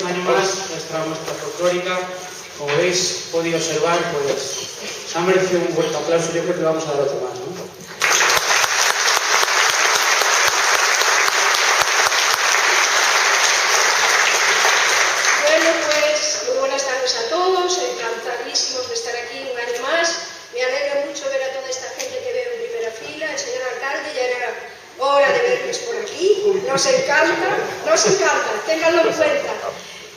un año más nuestra muestra folclórica. Como habéis podido observar, pues se ha merecido un buen aplauso. Yo creo que le vamos a dar otro más, ¿no? Bueno, pues muy buenas tardes a todos, encantadísimos de estar aquí un año más. Me alegra mucho ver a toda esta gente que veo en primera fila. El señor alcalde, ya era hora de verles por aquí. Nos encanta, ténganlo en cuenta.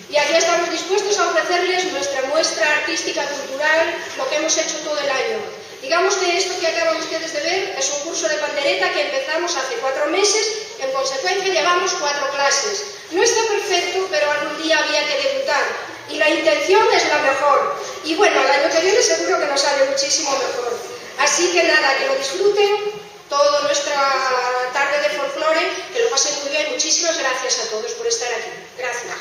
Y aquí estamos dispuestos a ofrecerles nuestra muestra artística, cultural, lo que hemos hecho todo el año. Digamos que esto que acaban ustedes de ver es un curso de pandereta que empezamos hace 4 meses, en consecuencia llevamos 4 clases. No está perfecto, pero algún día había que debutar. Y la intención es la mejor. Y bueno, el año que viene seguro que nos sale muchísimo mejor. Así que nada, que lo disfruten toda nuestra tarde de folclore, que lo pasen muy bien. Muchísimas gracias a todos por estar aquí. Gracias.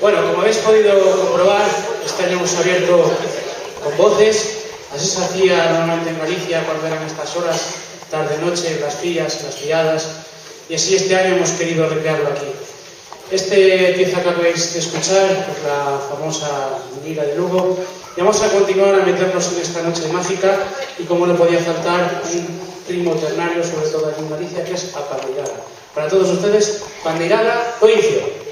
Bueno, como habéis podido comprobar, este año hemos abierto con voces. Así se hacía normalmente en Galicia cuando eran estas horas, tarde-noche, las pillas, las pilladas. Y así este año hemos querido recrearlo aquí. Pieza que acabáis de escuchar es la famosa Lira de Lugo. Y vamos a continuar a meternos en esta noche mágica. Y como no podía faltar, un primo ternario, sobre todo aquí en Galicia, que es a Pandeirada. Para todos ustedes, Pandeirada Coincio.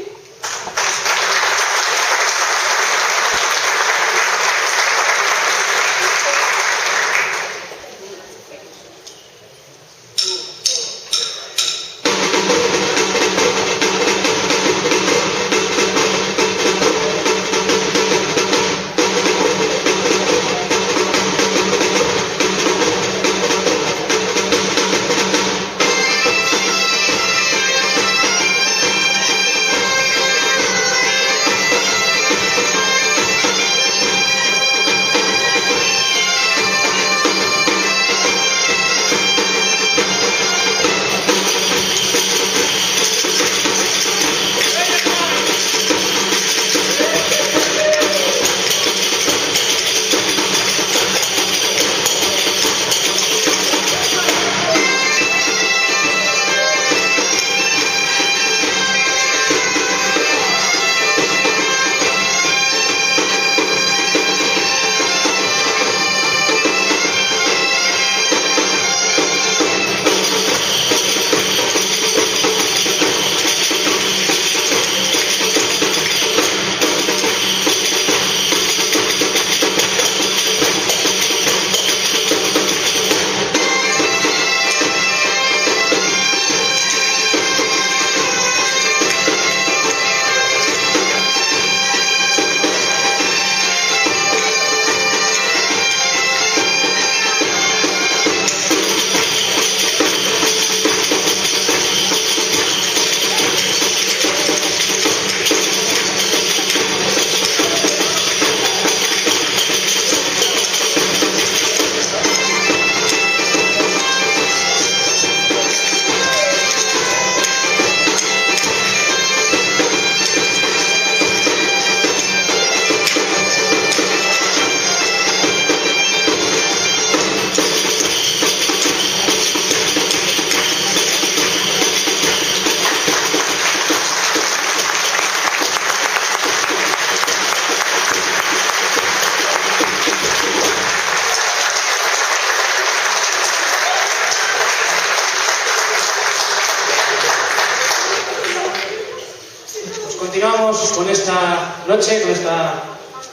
continuamos con esta noche, con esta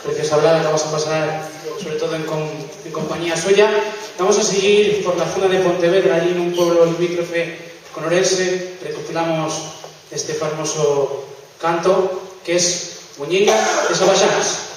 preciosa velada que vamos a pasar, sobre todo en compañía suya. Vamos a seguir por la zona de Pontevedra, allí en un pueblo limítrofe con Orense. Recopilamos este famoso canto que es Muñeira de Sabaxanas.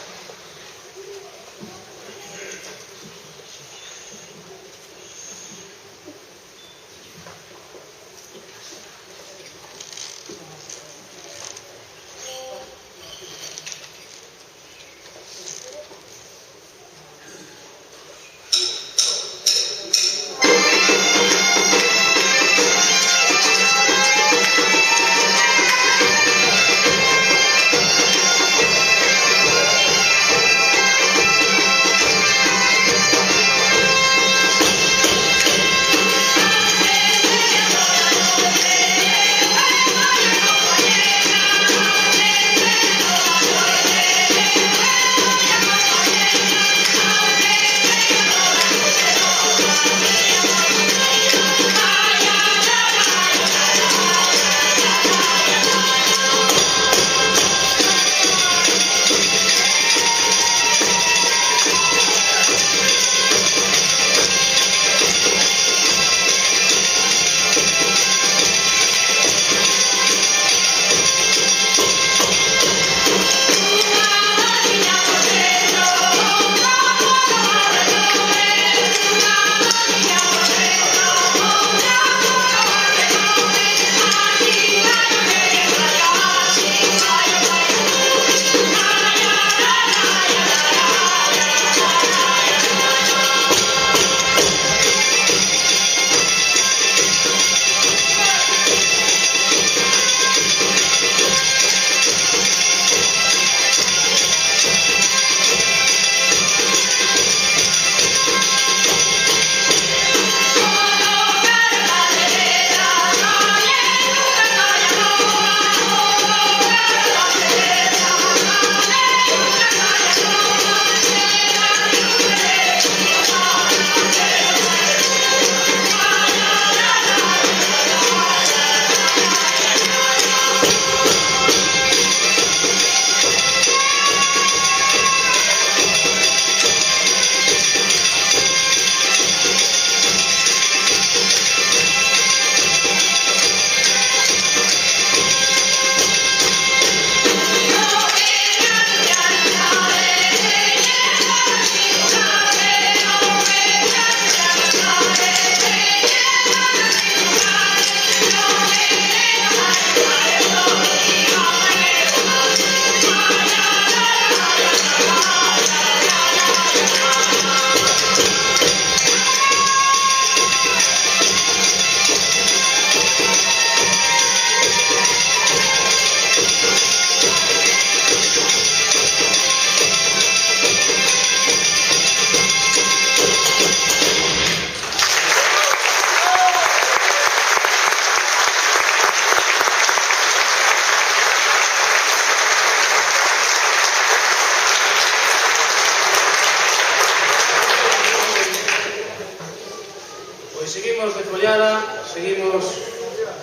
Seguimos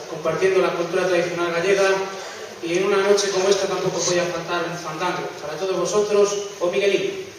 compartiendo la cultura tradicional gallega y en una noche como esta tampoco podía faltar un fandango. Para todos vosotros, o Miguelín.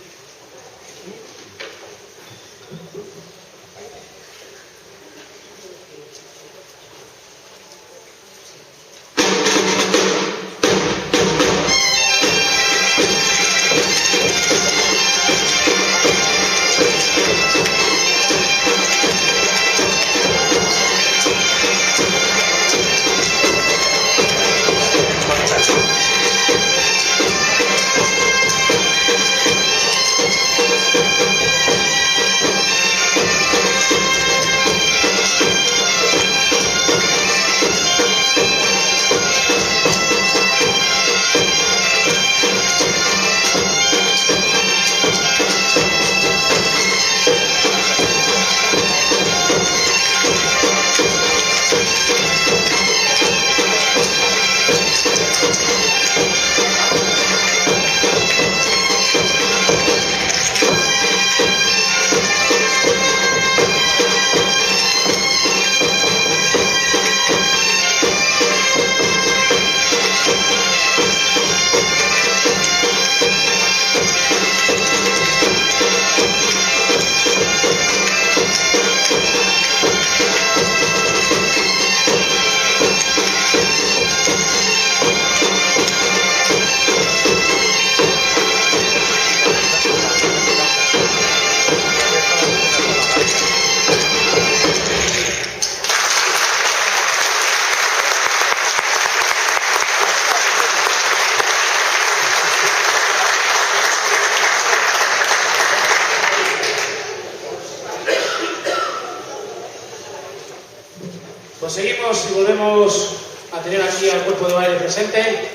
Pues seguimos y volvemos a tener aquí al cuerpo de baile presente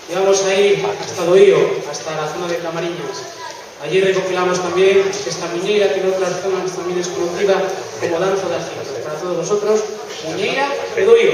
y vamos a ir hasta Doío, hasta la zona de Camariñas. Allí recopilamos también esta muñeira que en otras zonas también es conocida como danza de Arcito. Para todos vosotros, muñeira de Doío.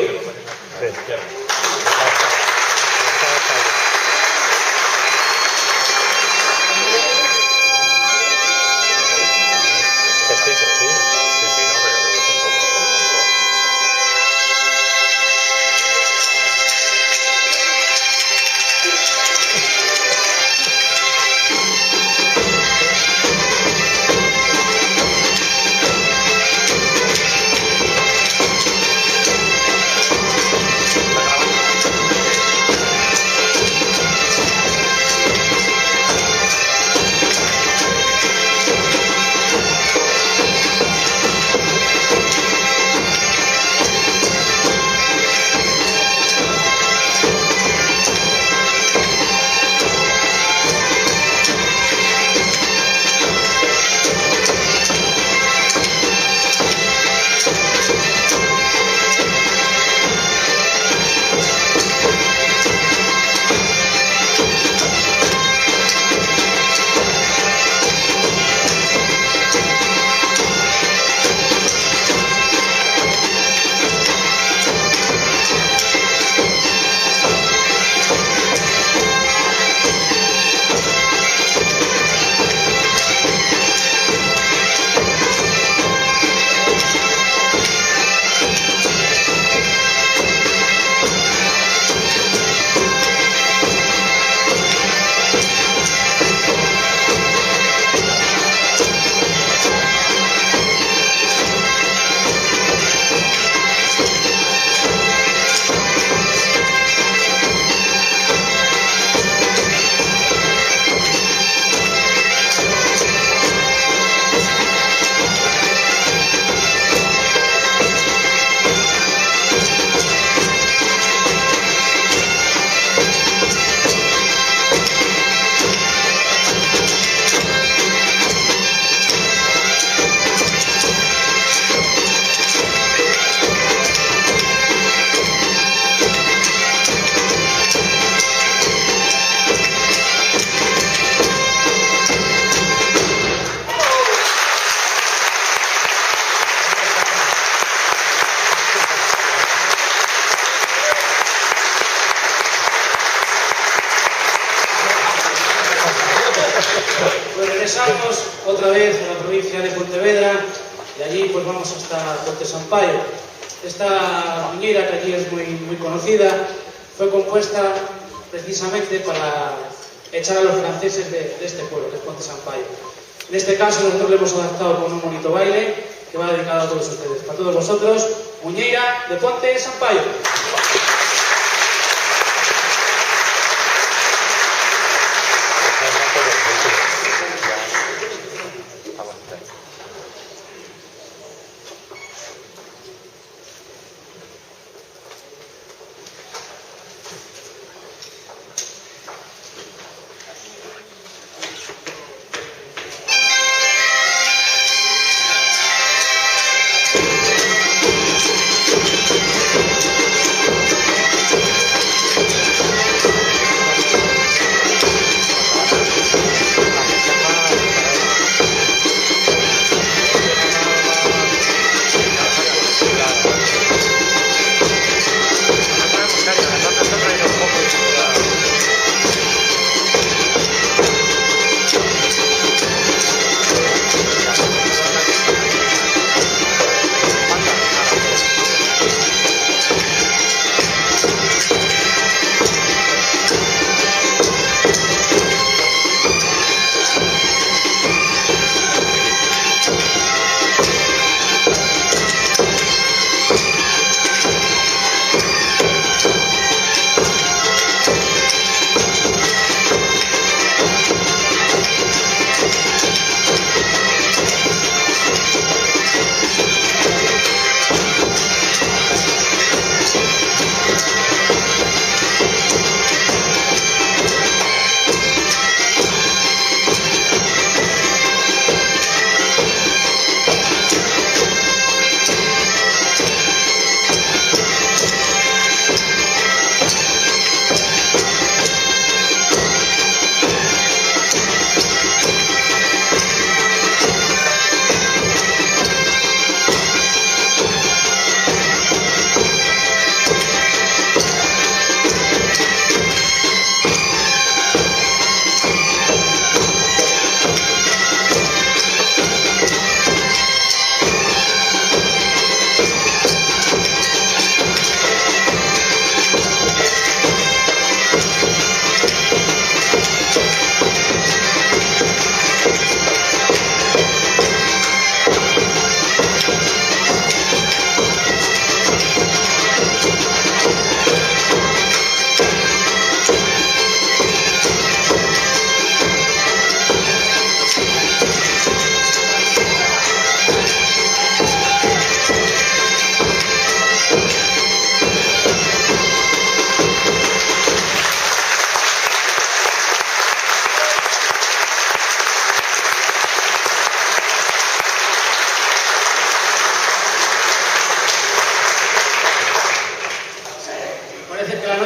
Pues regresamos otra vez a la provincia de Pontevedra y allí pues vamos hasta Puente Sampaio. Esta muñeira, que allí es muy conocida, fue compuesta precisamente para echar a los franceses de este pueblo, que es Puente Sampaio. En este caso nosotros le hemos adaptado con un bonito baile que va dedicado a todos ustedes. Para todos vosotros, muñeira de Puente Sampaio.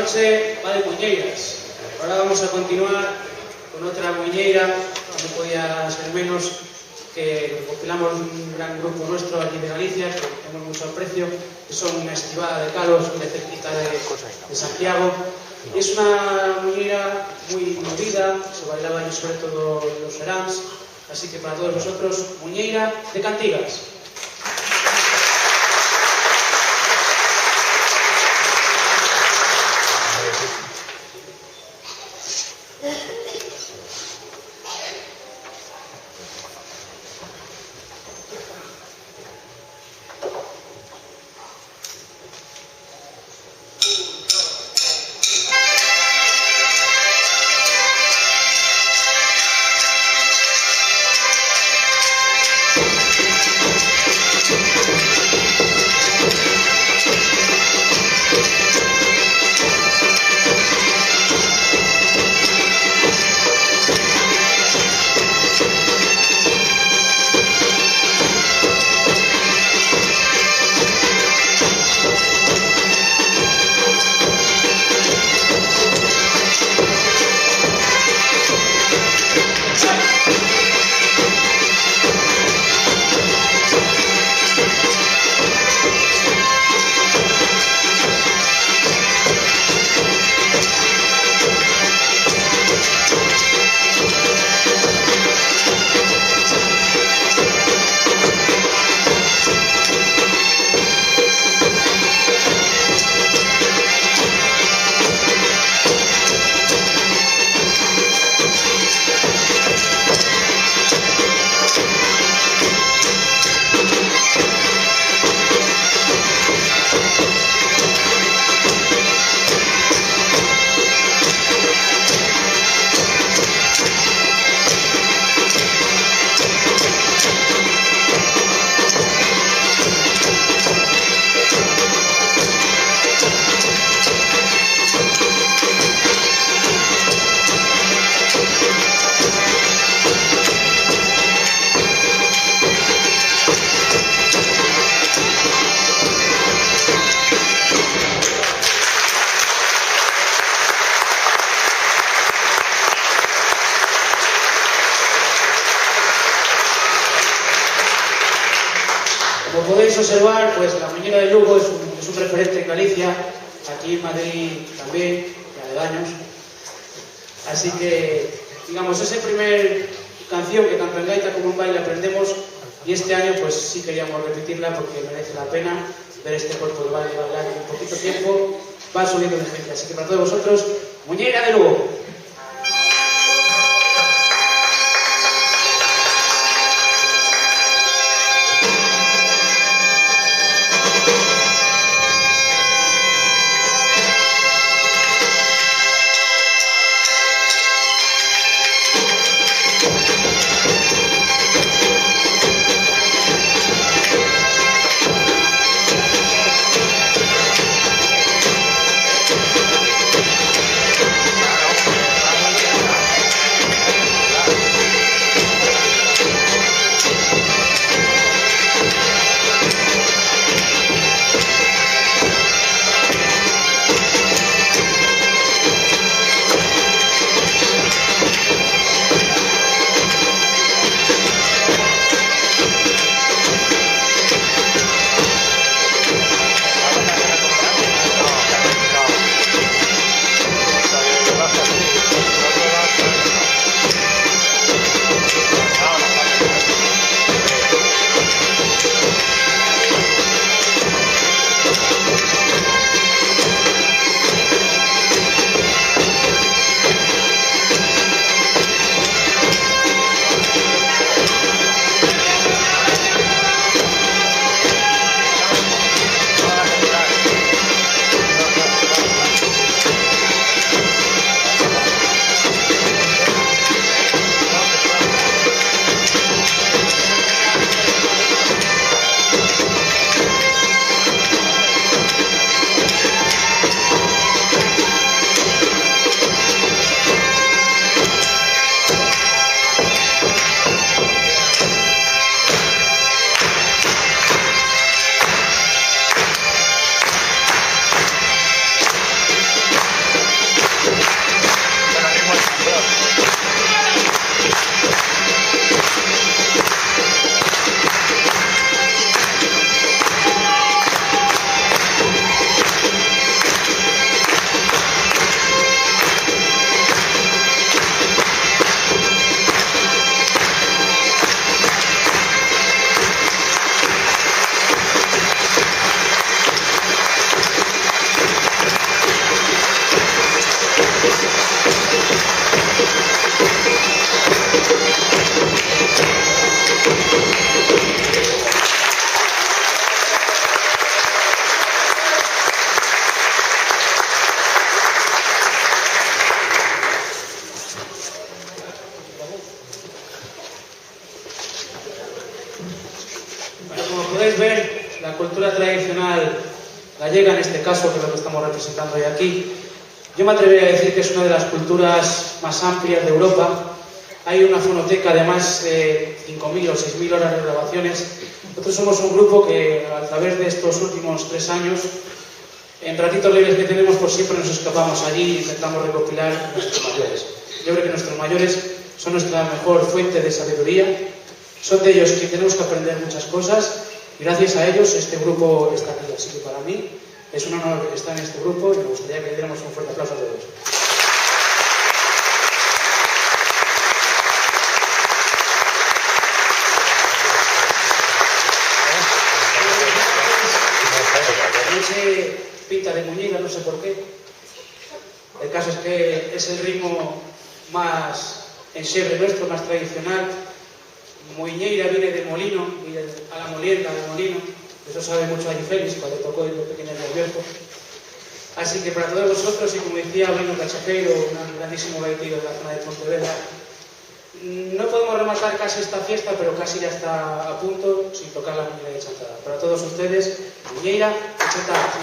noche va de muñeiras. Ahora vamos a continuar con otra muñeira, no podía ser menos, que compilamos un gran grupo nuestro aquí de Galicia, que tenemos mucho aprecio, que son una esquivada de Calos, de cerquita de Santiago. Y es una muñeira muy movida, se bailaba allí sobre todo en los veráns, así que para todos vosotros, muñeira de Cantigas. Como podéis observar, pues la muñeira de Lugo es un referente en Galicia, aquí en Madrid también, y aledaños. Así que, digamos, es la primera canción que tanto en gaita como en baile aprendemos, y este año pues sí queríamos repetirla porque merece la pena ver este cuerpo de baile bailar en poquito tiempo, va subiendo de gente. Así que para todos vosotros, muñeira de Lugo. Claro. Bueno, como podéis ver, la cultura tradicional gallega, en este caso, que es lo que estamos representando hoy aquí, yo me atrevería a decir que es una de las culturas más amplias de Europa. Hay una fonoteca de más de 5.000 o 6.000 horas de grabaciones. Nosotros somos un grupo que, a través de estos últimos 3 años, en ratitos libres que tenemos, pues siempre nos escapamos allí e intentamos recopilar nuestros mayores. Yo creo que nuestros mayores son nuestra mejor fuente de sabiduría. Son de ellos que tenemos que aprender muchas cosas y gracias a ellos este grupo está aquí. Así que para mí es un honor estar en este grupo y me gustaría que le diéramos un fuerte aplauso a todos. Noche pinta de muñeca, no sé por qué. El caso es que es el ritmo más enxebre nuestro, más tradicional. Muiñeira viene de molino, viene a la molienda de molino. Eso sabe mucho a Félix cuando tocó de pequeño de Alberto. Así que para todos vosotros, y como decía Bruno Cachaqueiro, un grandísimo gaitero de la zona de Pontevedra, no podemos rematar casi esta fiesta, pero casi ya está a punto sin tocar la muñeira de Chantada. Para todos ustedes, muñeira de Chantada.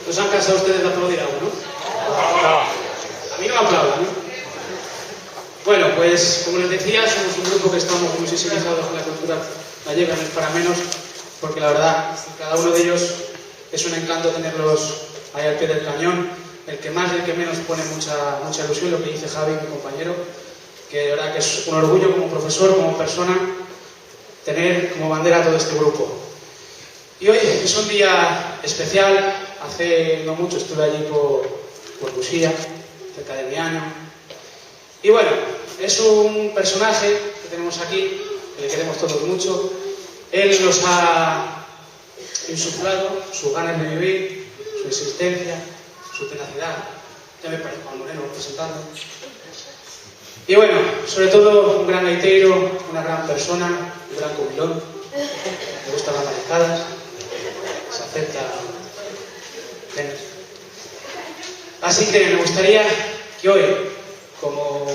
¿No se han cansado ustedes de aplaudir algo, no? No. A mí no me aplaudan, ¿no? Bueno, pues como les decía, somos un grupo que estamos muy sensibilizados con la cultura gallega, no es para menos, porque la verdad, cada uno de ellos es un encanto tenerlos ahí al pie del cañón. El que más y el que menos pone mucha ilusión, lo que dice Javi, mi compañero, que de verdad que es un orgullo como profesor, como persona, tener como bandera todo este grupo. Y hoy es un día especial. Hace no mucho estuve allí por Busía, cerca de mi año. Y bueno, es un personaje que tenemos aquí, que le queremos todos mucho. Él nos ha insuflado sus ganas de vivir, su existencia, su tenacidad. Ya me parezco al Moreno representando. Y bueno, sobre todo un gran gaitero, una gran persona, un gran comilón. Le gustan las mariscadas, se acepta menos. Así que me gustaría que hoy, como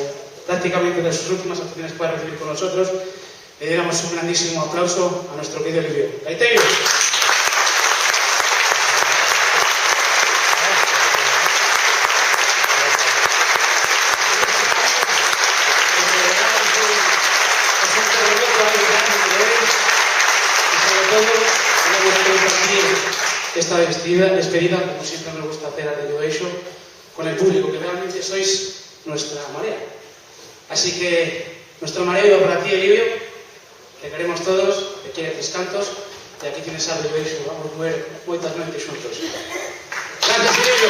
prácticamente de sus últimas actuaciones pueda recibir con nosotros, le diéramos un grandísimo aplauso a nuestro querido Livio. ¡Gaitero! Esta despedida, como siempre me gusta hacer a Radio Eixo, con el público, que realmente sois nuestra marea. Así que nuestro mareo iba para ti, Livio, te queremos todos, te quieren tus cantos, y aquí tienes a Radio Eixo, vamos a mover moitas noites juntos. Gracias, Livio.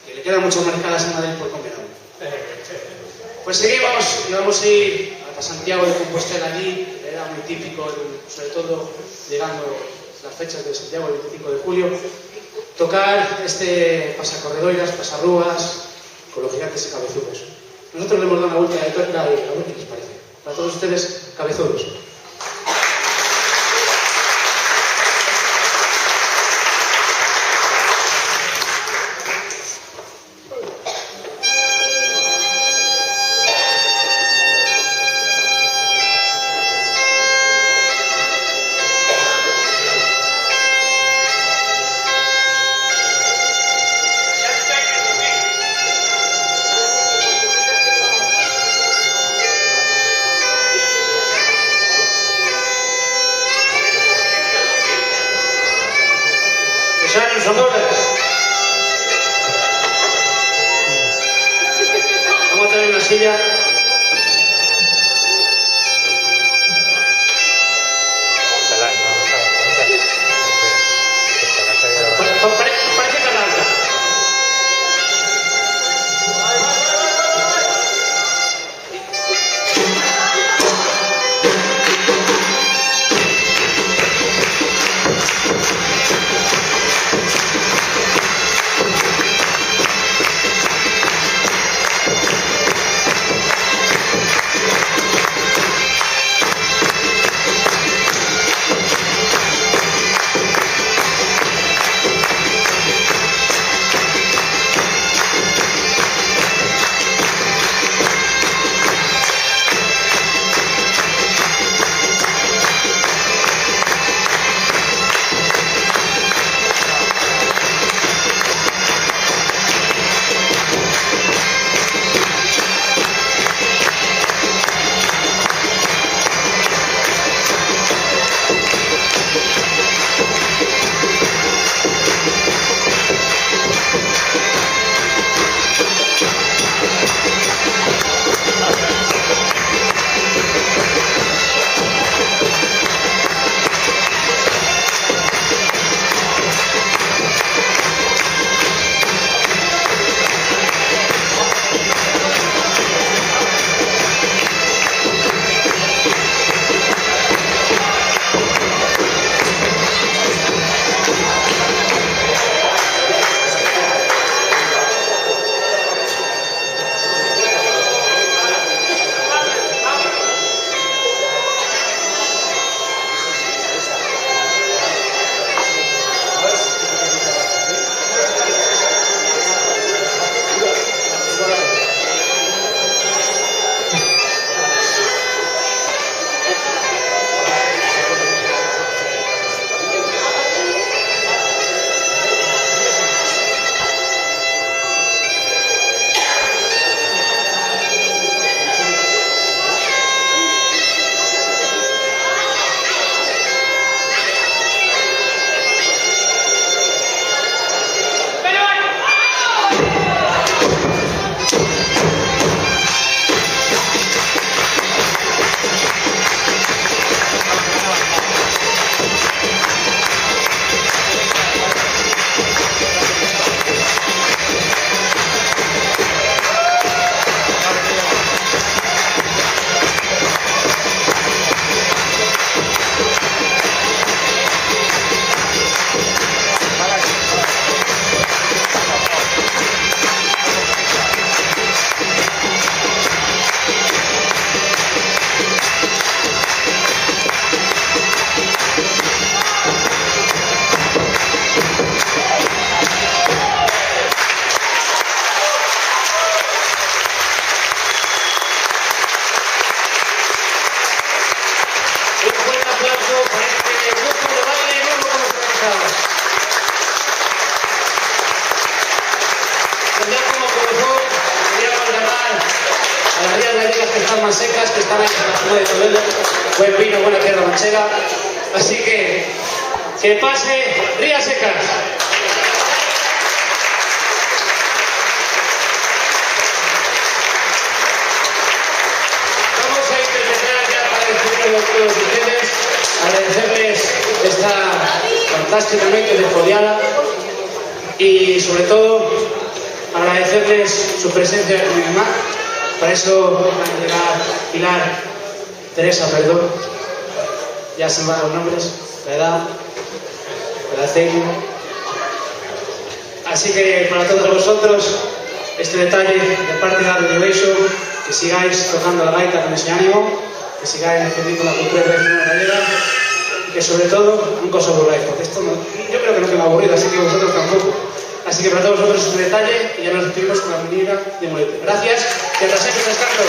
Que le quedan muchas mariscadas en Madrid por comer. Pues seguimos y vamos a ir hasta Santiago de Compostela. Allí era muy típico, sobre todo llegando las fechas de Santiago, el 25 de julio, tocar este pasacorredoiras, pasarrúas con los gigantes y cabezudos. Nosotros le hemos dado una vuelta de tuerca y a ver qué les parece. Para todos ustedes, cabezudos. Vamos a tener una silla. Parece carranca. para este grupo de baile nuevo que hemos comenzado. Pues ya como comenzó, queríamos llamar a las rías gallegas que están más secas, que están ahí en la zona de Toledo. Buen vino, buena tierra manchega. Así que pase Rías Secas. Vamos a interpretar ya para despedirnos de todos ustedes, agradecerles esta fantásticamente desfoliada y sobre todo agradecerles su presencia en el mar. Para eso van a llegar Pilar, Teresa, perdón, ya se me van los nombres, la edad, el aceite. Así que para todos vosotros, este detalle de parte de la Elevation, que sigáis tocando la gaita con ese ánimo, que sigáis defendiendo la cultura tradicional gallega y que sobre todo nunca os aburráis, porque esto no, yo creo que no me ha aburrido, así que vosotros tampoco. Así que para todos vosotros es un detalle y ya nos despedimos con la menina de Molete. Gracias y hasta siempre, Tres Cantos.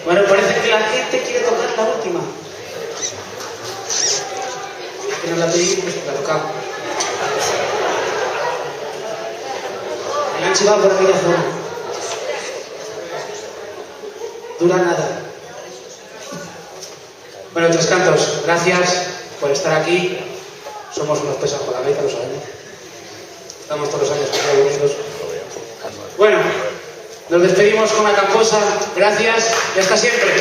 Bueno, parece que la gente quiere tocar la última. Que nos la pedimos, pues la tocamos. El Anchi va por aquella zona. Dura nada. Bueno, Tres Cantos, gracias por estar aquí. Somos unos pesas por la gaita, lo sabemos. Estamos todos los años con todos. Bueno, nos despedimos con una camposa. Gracias y hasta siempre.